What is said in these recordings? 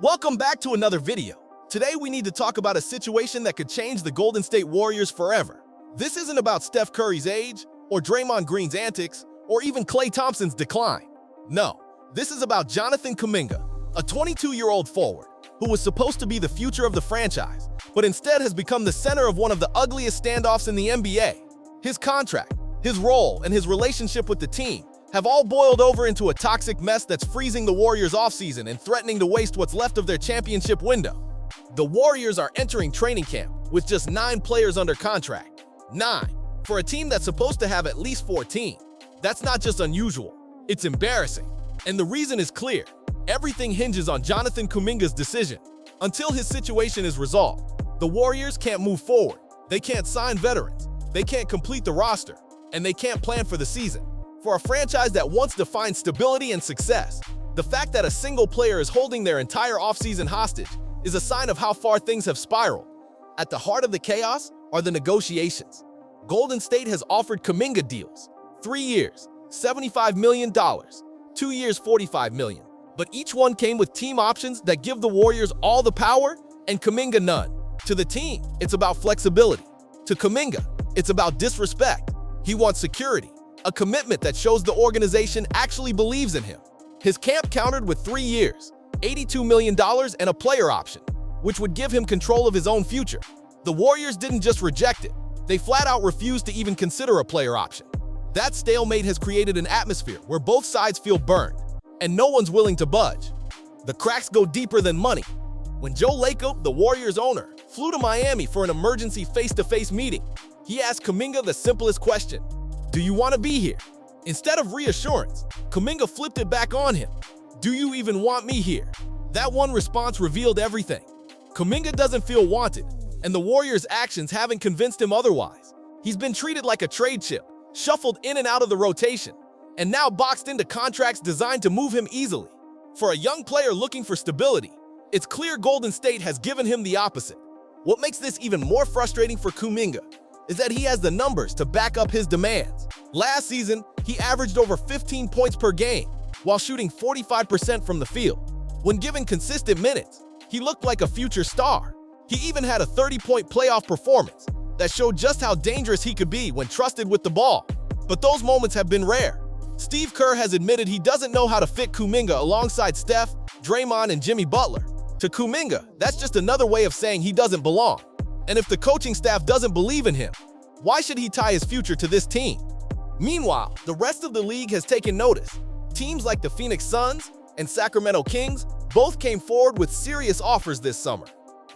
Welcome back to another video. Today we need to talk about a situation that could change the Golden State Warriors forever. This isn't about Steph Curry's age, or Draymond Green's antics, or even Klay Thompson's decline. No, this is about Jonathan Kuminga, a 22-year-old forward who was supposed to be the future of the franchise, but instead has become the center of one of the ugliest standoffs in the NBA. His contract, his role, and his relationship with the team have all boiled over into a toxic mess that's freezing the Warriors' offseason and threatening to waste what's left of their championship window. The Warriors are entering training camp with just 9 players under contract. 9, for a team that's supposed to have at least 14. That's not just unusual, it's embarrassing. And the reason is clear. Everything hinges on Jonathan Kuminga's decision. Until his situation is resolved, the Warriors can't move forward. They can't sign veterans. They can't complete the roster. And they can't plan for the season. For a franchise that once defined stability and success, the fact that a single player is holding their entire offseason hostage is a sign of how far things have spiraled. At the heart of the chaos are the negotiations. Golden State has offered Kuminga deals. 3 years, $75 million. 2 years, $45 million. But each one came with team options that give the Warriors all the power and Kuminga none. To the team, it's about flexibility. To Kuminga, it's about disrespect. He wants security, a commitment that shows the organization actually believes in him. His camp countered with 3 years, $82 million and a player option, which would give him control of his own future. The Warriors didn't just reject it, they flat out refused to even consider a player option. That stalemate has created an atmosphere where both sides feel burned, and no one's willing to budge. The cracks go deeper than money. When Joe Lacob, the Warriors owner, flew to Miami for an emergency face-to-face meeting, he asked Kuminga the simplest question: do you want to be here? Instead of reassurance, Kuminga flipped it back on him. Do you even want me here? That one response revealed everything. Kuminga doesn't feel wanted, and the Warriors' actions haven't convinced him otherwise. He's been treated like a trade chip, shuffled in and out of the rotation, and now boxed into contracts designed to move him easily. For a young player looking for stability, it's clear Golden State has given him the opposite. What makes this even more frustrating for Kuminga is that he has the numbers to back up his demands. Last season, he averaged over 15 points per game while shooting 45% from the field. When given consistent minutes, he looked like a future star. He even had a 30-point playoff performance that showed just how dangerous he could be when trusted with the ball. But those moments have been rare. Steve Kerr has admitted he doesn't know how to fit Kuminga alongside Steph, Draymond, and Jimmy Butler. To Kuminga, that's just another way of saying he doesn't belong. And if the coaching staff doesn't believe in him, why should he tie his future to this team? Meanwhile, the rest of the league has taken notice. Teams like the Phoenix Suns and Sacramento Kings both came forward with serious offers this summer.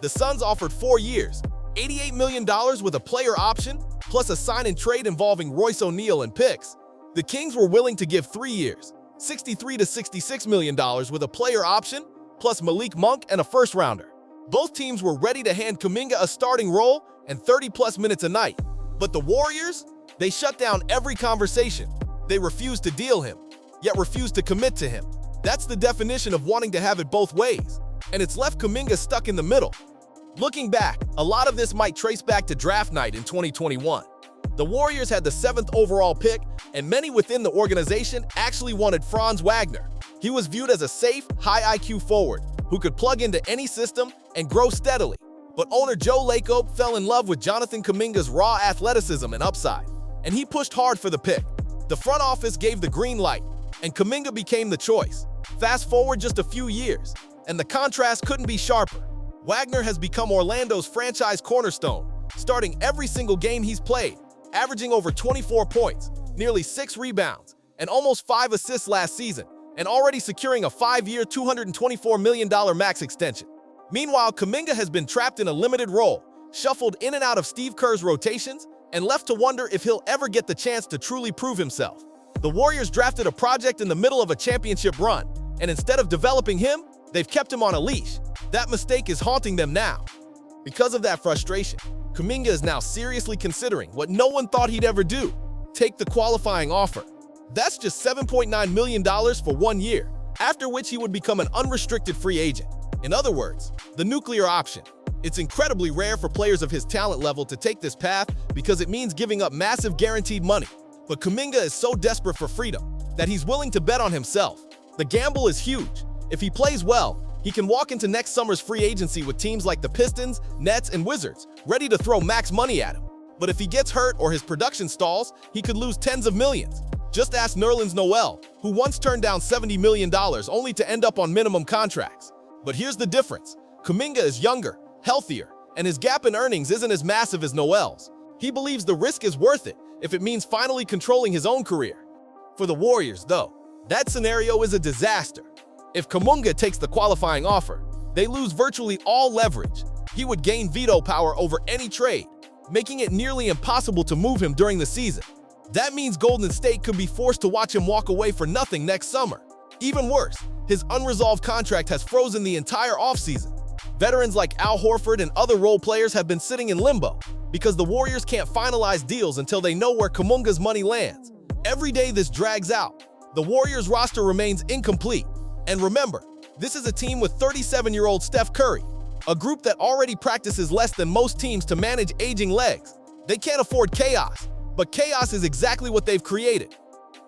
The Suns offered 4 years, $88 million with a player option, plus a sign-and-trade involving Royce O'Neal and picks. The Kings were willing to give 3 years, $63 to $66 million with a player option, plus Malik Monk and a first-rounder. Both teams were ready to hand Kuminga a starting role and 30-plus minutes a night. But the Warriors? They shut down every conversation. They refused to deal him, yet refused to commit to him. That's the definition of wanting to have it both ways. And it's left Kuminga stuck in the middle. Looking back, a lot of this might trace back to draft night in 2021. The Warriors had the 7th overall pick, and many within the organization actually wanted Franz Wagner. He was viewed as a safe, high IQ forward who could plug into any system and grow steadily. But owner Joe Lacob fell in love with Jonathan Kuminga's raw athleticism and upside, and he pushed hard for the pick. The front office gave the green light, and Kuminga became the choice. Fast forward just a few years, and the contrast couldn't be sharper. Wagner has become Orlando's franchise cornerstone, starting every single game he's played, averaging over 24 points, nearly 6 rebounds, and almost 5 assists last season, and already securing a 5-year, $224 million max extension. Meanwhile, Kuminga has been trapped in a limited role, shuffled in and out of Steve Kerr's rotations, and left to wonder if he'll ever get the chance to truly prove himself. The Warriors drafted a project in the middle of a championship run, and instead of developing him, they've kept him on a leash. That mistake is haunting them now. Because of that frustration, Kuminga is now seriously considering what no one thought he'd ever do: take the qualifying offer. That's just $7.9 million for 1 year, after which he would become an unrestricted free agent. In other words, the nuclear option. It's incredibly rare for players of his talent level to take this path because it means giving up massive guaranteed money. But Kuminga is so desperate for freedom that he's willing to bet on himself. The gamble is huge. If he plays well, he He can walk into next summer's free agency with teams like the Pistons, Nets, and Wizards, ready to throw max money at him. But if he gets hurt or his production stalls, he could lose tens of millions. Just ask Nerlens Noel, who once turned down $70 million only to end up on minimum contracts. But here's the difference. Kuminga is younger, healthier, and his gap in earnings isn't as massive as Noel's. He believes the risk is worth it if it means finally controlling his own career. For the Warriors, though, that scenario is a disaster. If Kuminga takes the qualifying offer, they lose virtually all leverage. He would gain veto power over any trade, making it nearly impossible to move him during the season. That means Golden State could be forced to watch him walk away for nothing next summer. Even worse, his unresolved contract has frozen the entire offseason. Veterans like Al Horford and other role players have been sitting in limbo because the Warriors can't finalize deals until they know where Kuminga's money lands. Every day this drags out, the Warriors roster remains incomplete. And remember, this is a team with 37-year-old Steph Curry, a group that already practices less than most teams to manage aging legs. They can't afford chaos, but chaos is exactly what they've created.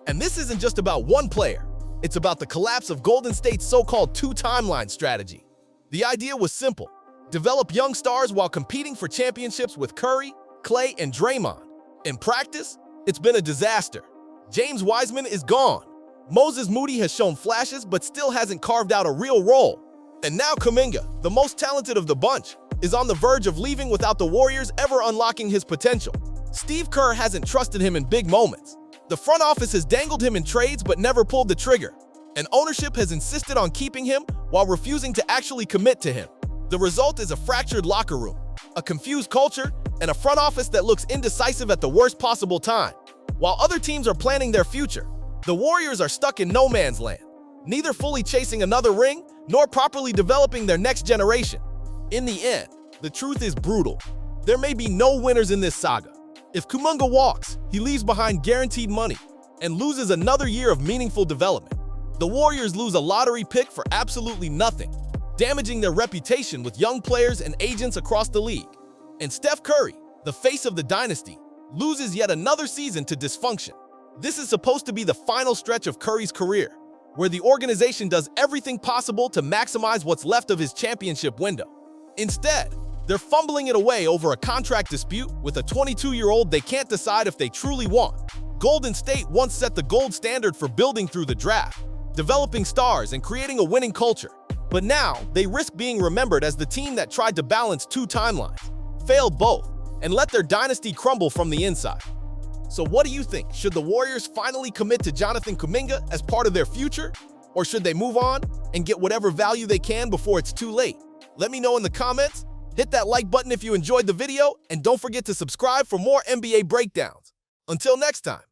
And this isn't just about one player. It's about the collapse of Golden State's so-called two-timeline strategy. The idea was simple: develop young stars while competing for championships with Curry, Klay, and Draymond. In practice, it's been a disaster. James Wiseman is gone. Moses Moody has shown flashes but still hasn't carved out a real role. And now Kuminga, the most talented of the bunch, is on the verge of leaving without the Warriors ever unlocking his potential. Steve Kerr hasn't trusted him in big moments. The front office has dangled him in trades but never pulled the trigger. And ownership has insisted on keeping him while refusing to actually commit to him. The result is a fractured locker room, a confused culture, and a front office that looks indecisive at the worst possible time. While other teams are planning their future, the Warriors are stuck in no man's land, neither fully chasing another ring nor properly developing their next generation. In the end, the truth is brutal. There may be no winners in this saga. If Kuminga walks, he leaves behind guaranteed money and loses another year of meaningful development. The Warriors lose a lottery pick for absolutely nothing, damaging their reputation with young players and agents across the league. And Steph Curry, the face of the dynasty, loses yet another season to dysfunction. This is supposed to be the final stretch of Curry's career, where the organization does everything possible to maximize what's left of his championship window. Instead, they're fumbling it away over a contract dispute with a 22-year-old they can't decide if they truly want. Golden State once set the gold standard for building through the draft, developing stars and creating a winning culture. But now, they risk being remembered as the team that tried to balance two timelines, failed both, and let their dynasty crumble from the inside. So what do you think? Should the Warriors finally commit to Jonathan Kuminga as part of their future? Or should they move on and get whatever value they can before it's too late? Let me know in the comments. Hit that like button if you enjoyed the video, and don't forget to subscribe for more NBA breakdowns. Until next time.